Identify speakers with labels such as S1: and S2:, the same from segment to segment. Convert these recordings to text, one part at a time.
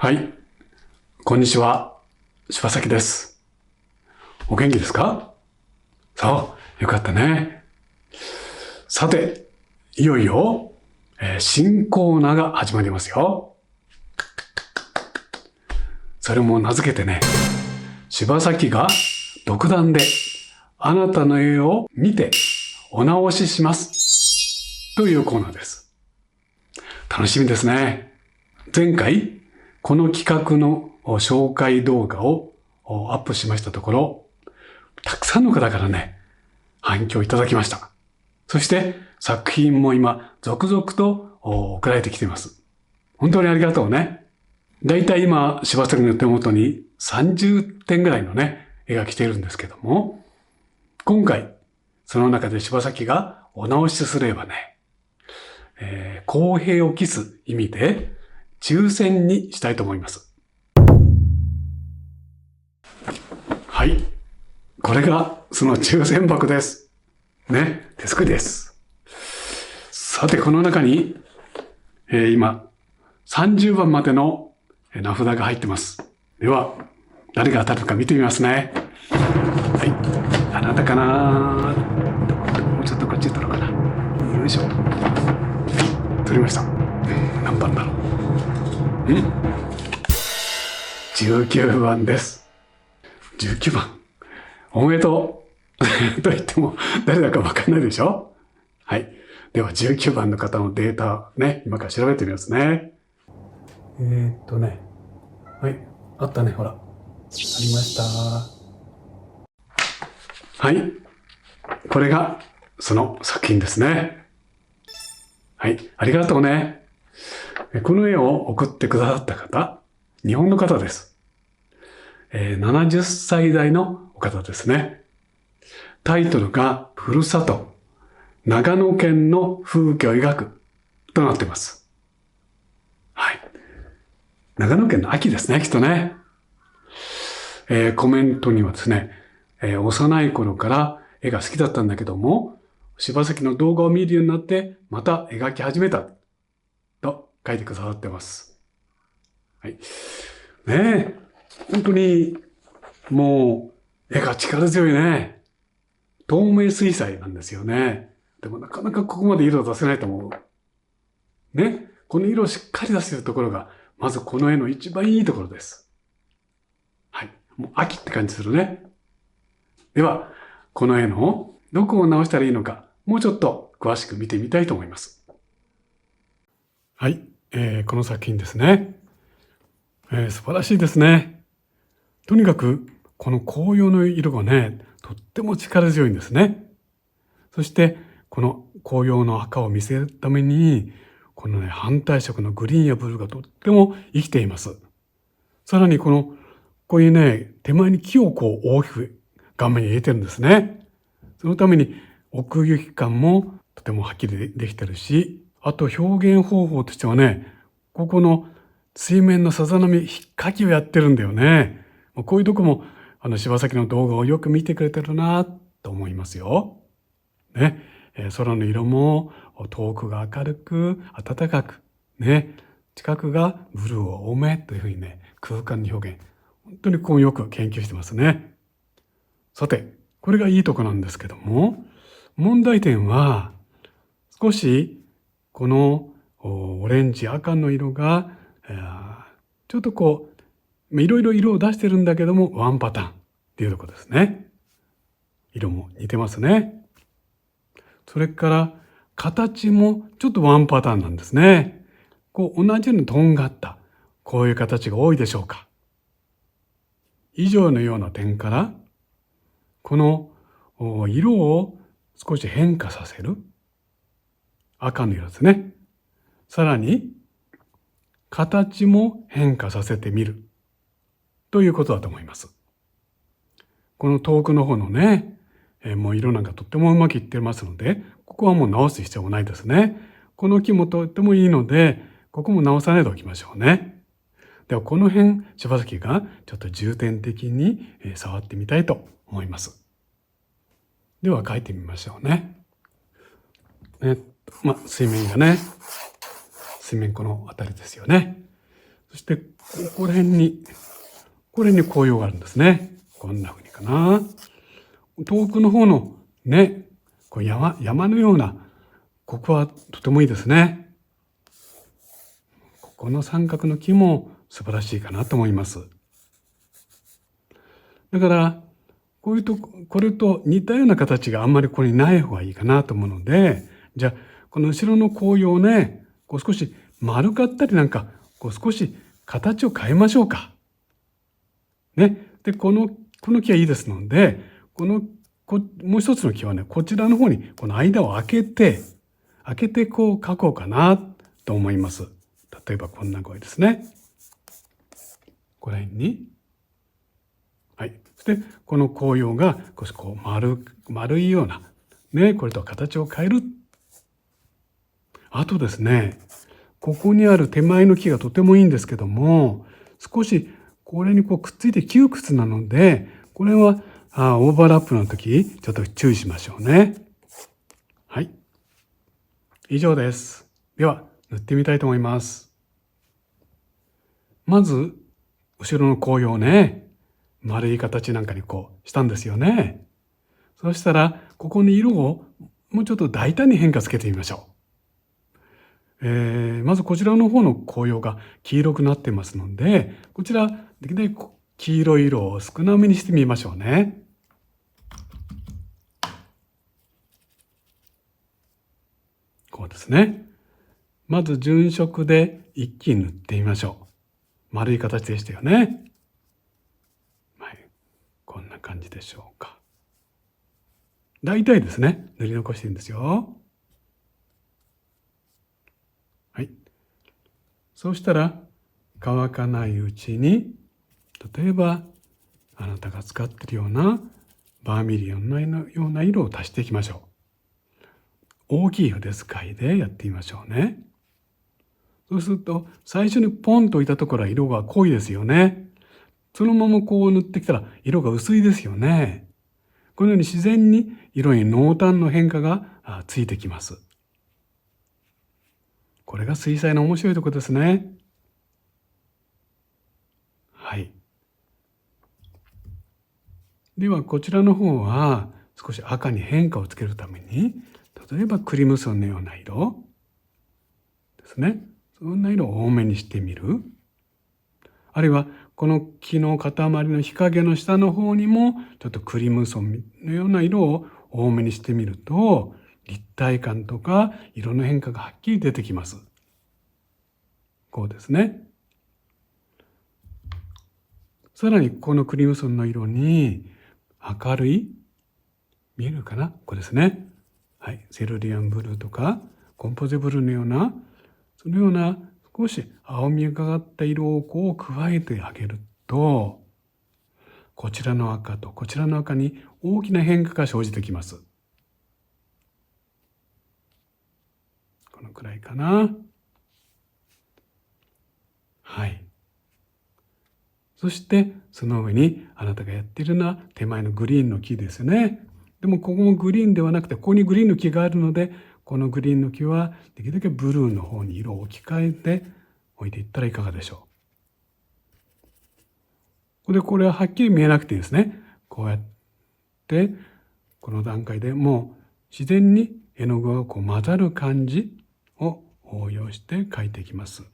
S1: はい、こんにちは。柴崎です。お元気ですか？そう、よかったね。さて、いよいよ、新コーナーが始まりますよ。それも名付けてね、柴崎が独断であなたの絵を見てお直ししますというコーナーです。楽しみですね。前回、この企画の紹介動画をアップしましたところ、たくさんの方からね、反響いただきました。そして作品も今続々と送られてきています。本当にありがとうね。だいたい今柴崎の手元に30点ぐらいのね、絵が来ているんですけども、今回その中で柴崎がお直しすればね、公平を期す意味で抽選にしたいと思います。はい。これがその抽選箱です。ね、手作りです。さて、この中に、今、30番までの名札が入ってます。では、誰が当たるか見てみますね。はい。あなたかな？もうちょっとこっち取ろうかな。よいしょ。はい。取りました。何番だろう。19番です。19番。おめでとう。と言っても誰だかわかんないでしょ？はい。では19番の方のデータね、今から調べてみますね。はい。あったね、ほら。ありました。はい。これがその作品ですね。はい。ありがとうね。この絵を送ってくださった方、日本の方です。70歳代のお方ですね。タイトルが、ふるさと、長野県の風景を描くとなっています。はい。長野県の秋ですね、きっとね。コメントにはですね、幼い頃から絵が好きだったんだけども、柴崎の動画を見るようになってまた描き始めたと書いてくださってます。はい。ねえ、本当にもう絵が力強いね。透明水彩なんですよね。でもなかなかここまで色を出せないと思う。ね。この色をしっかり出しているところが、まずこの絵の一番いいところです。はい。もう秋って感じするね。では、この絵のどこを直したらいいのか、もうちょっと詳しく見てみたいと思います。はい。この作品ですね。素晴らしいですね。とにかく、この紅葉の色がね、とっても力強いんですね。そして、この紅葉の赤を見せるために、このね、反対色のグリーンやブルーがとっても生きています。さらにこういうね、手前に木をこう大きく画面に入れてるんですね。そのために奥行き感もとてもはっきりできてるし、あと表現方法としてはね、ここの水面のさざ波、引っかきをやってるんだよね。こういうとこも柴崎の動画をよく見てくれてるなと思いますよ。ね、空の色も遠くが明るく暖かく、ね、近くがブルーを多めというふうにね、空間に表現。本当にこうよく研究してますね。さて、これがいいとこなんですけども、問題点は少しこのオレンジ赤の色がちょっとこういろいろ色を出してるんだけどもワンパターンっていうところですね。色も似てますね。それから形もちょっとワンパターンなんですね。こう同じようにとんがったこういう形が多いでしょうか。以上のような点からこの色を少し変化させる。赤の色ですね。さらに形も変化させてみるということだと思います。この遠くの方のね、もう色なんかとってもうまくいってますので、ここはもう直す必要もないですね。この木もとってもいいので、ここも直さないでおきましょうね。ではこの辺、柴崎がちょっと重点的に触ってみたいと思います。では描いてみましょうね。水面がね、水面この辺りですよね。そして、ここら辺に紅葉があるんですね。こんな風にかな。遠くの方のね、こう山のような、ここはとてもいいですね。ここの三角の木も素晴らしいかなと思います。だから、これと似たような形があんまりここにない方がいいかなと思うので、じゃあ、この後ろの紅葉をね、こう少し丸かったりなんか、こう少し形を変えましょうか。ね。で、この木はいいですので、もう一つの木はね、こちらの方にこの間を開けてこう描こうかなと思います。例えばこんな声ですね。この辺に。はい。そして、この紅葉が少しこう丸いような、ね、これと形を変える。あとですね、ここにある手前の木がとてもいいんですけども、少しこれにこうくっついて窮屈なので、これはオーバーラップの時、ちょっと注意しましょうね。はい。以上です。では、塗ってみたいと思います。まず、後ろの紅葉をね、丸い形なんかにこうしたんですよね。そしたら、ここに色をもうちょっと大胆に変化つけてみましょう。まずこちらの方の紅葉が黄色くなってますので、こちら、できるだけ黄色い色を少なめにしてみましょうね。こうですね。まず順色で一気に塗ってみましょう。丸い形でしたよね。はい。こんな感じでしょうか。大体ですね、塗り残してるんですよ。はい。そうしたら、乾かないうちに、例えば、あなたが使っているようなバーミリオンのような色を足していきましょう。大きい筆使いでやってみましょうね。そうすると、最初にポンと置いたところは色が濃いですよね。そのままこう塗ってきたら色が薄いですよね。このように自然に色に濃淡の変化がついてきます。これが水彩の面白いところですね。はい。ではこちらの方は少し赤に変化をつけるために、例えばクリムソンのような色ですね。そんな色を多めにしてみる。あるいはこの木の塊の日陰の下の方にもちょっとクリムソンのような色を多めにしてみると、立体感とか色の変化がはっきり出てきます。こうですね。さらにこのクリムソンの色に明るい、見えるかな、これですね。はい、セルリアンブルーとかコンポゼブルーのような、そのような少し青みがかった色をこう加えてあげると、こちらの赤とこちらの赤に大きな変化が生じてきます。このくらいかな。はい。そしてその上にあなたがやっているのは手前のグリーンの木ですね。でもここもグリーンではなくて、ここにグリーンの木があるので、このグリーンの木はできるだけブルーの方に色を置き換えて置いていったらいかがでしょう。これははっきり見えなくていいですね。こうやってこの段階でもう自然に絵の具がこう混ざる感じを応用して描いていきます。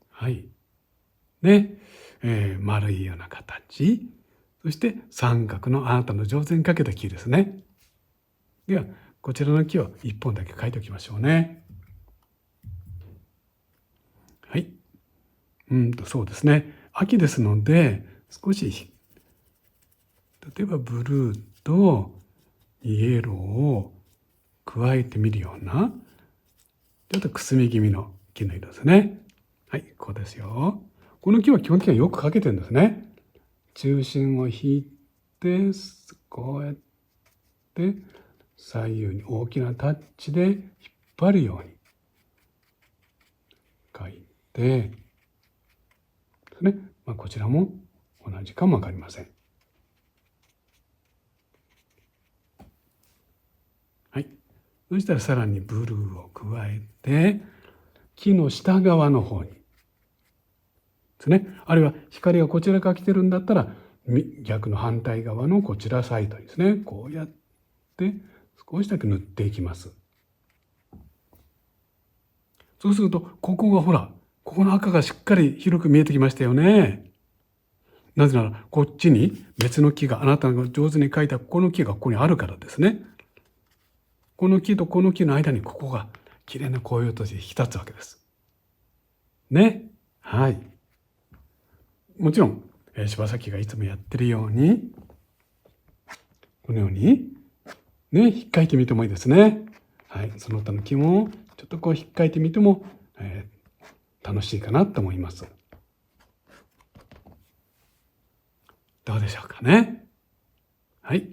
S1: はい。で、丸いような形。そして三角のあなたの上手に描けた木ですね。では、こちらの木を一本だけ描いておきましょうね。はい。そうですね。秋ですので、少し、例えばブルーとイエローを加えてみるような、ちょっとくすみ気味の木の色ですね。はい、こうですよ。この木は基本的にはよく描けてるんですね。中心を引いて、こうやって左右に大きなタッチで引っ張るように描いて、ですね。こちらも同じかもわかりません。はい。そしたらさらにブルーを加えて、木の下側の方に。ですね。あるいは光がこちらから来てるんだったら、逆の反対側のこちらサイドにですね。こうやって少しだけ塗っていきます。そうすると、ここがほら、ここの赤がしっかり広く見えてきましたよね。なぜなら、こっちに別の木が、あなたが上手に描いたここの木がここにあるからですね。この木とこの木の間にここが綺麗な紅葉として引き立つわけです。ね。はい。もちろん、柴崎がいつもやってるように、このように、ね、引っかいてみてもいいですね。はい。その他の木も、ちょっとこう引っかいてみても、楽しいかなと思います。どうでしょうかね。はい。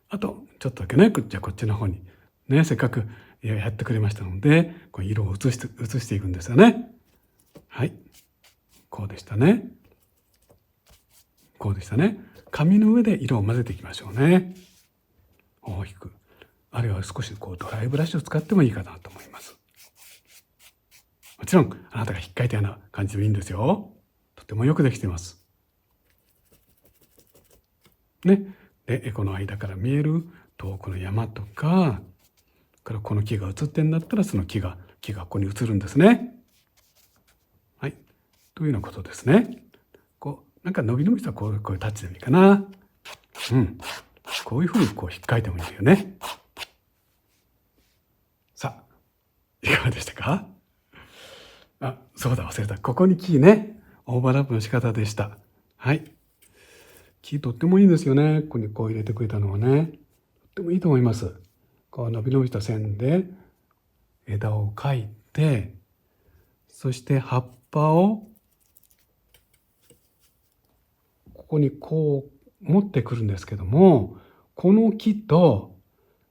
S1: あと、ちょっとだけね、じゃあこっちの方に、ね、せっかくやってくれましたので、こう色を移していくんですよね。はい。こうでしたね。こうでしたね。紙の上で色を混ぜていきましょうね。大きく。あるいは少しこうドライブラシを使ってもいいかなと思います。もちろん、あなたが引っかいたような感じでもいいんですよ。とてもよくできています。ね。で、この間から見える遠くの山とか、からこの木が映ってんだったらその木がここに映るんですね。はい。というようなことですね。こう、なんか伸び伸びしたこういうタッチでもいいかな。うん。こういうふうにこう引っかいてもいいよね。さあ、いかがでしたか？あ、そうだ、忘れた。ここに木ね。オーバーラップの仕方でした。はい。木とってもいいんですよね。ここにこう入れてくれたのはね。とってもいいと思います。こう伸び伸びした線で枝を描いて、そして葉っぱをここにこう持ってくるんですけども、この木と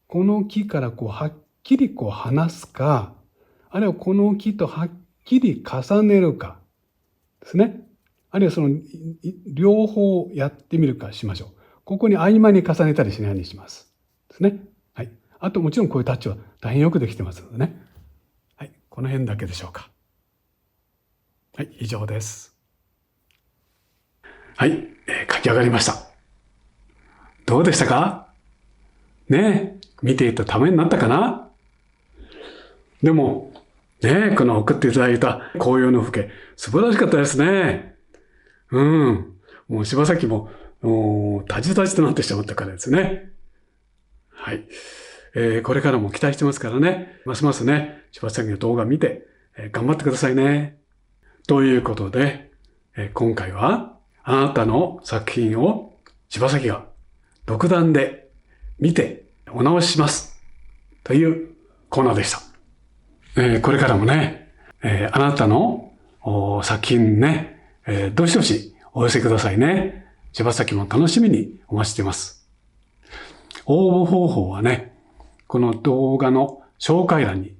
S1: この木からこうはっきりこう離すか、あるいはこの木とはっきり重ねるかですね。あるいはその両方やってみるかしましょう。ここに合間に重ねたりしないようにします。ですね。はい。あともちろんこういうタッチは大変よくできてますのでね。はい。この辺だけでしょうか。はい。以上です。はい。書き上がりました。どうでしたか？ねえ、見ていたためになったかな？でも、ねえ、この送っていただいた紅葉の風景、素晴らしかったですね。うん。もう柴崎も、たじたじとなってしまったからですね。はい。これからも期待してますからね。ますますね、柴崎の動画見て、頑張ってくださいね。ということで、今回は、あなたの作品を柴崎が独断で見てお直しします。というコーナーでした。これからもね、あなたの作品ね、どしどしお寄せくださいね。柴崎も楽しみにお待ちしています。応募方法はね、この動画の紹介欄に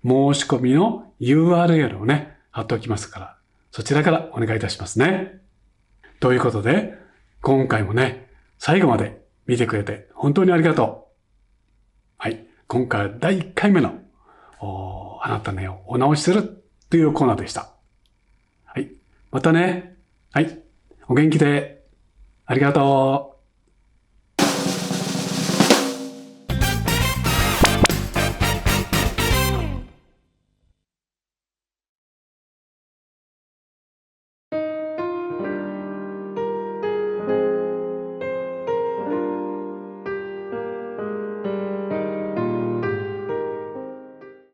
S1: 申し込みの URL をね、貼っておきますから、そちらからお願いいたしますね。ということで、今回もね、最後まで見てくれて本当にありがとう。はい。今回は第1回目のあなたの絵をお直しするというコーナーでした。はい。またね。はい。お元気で。ありがとう。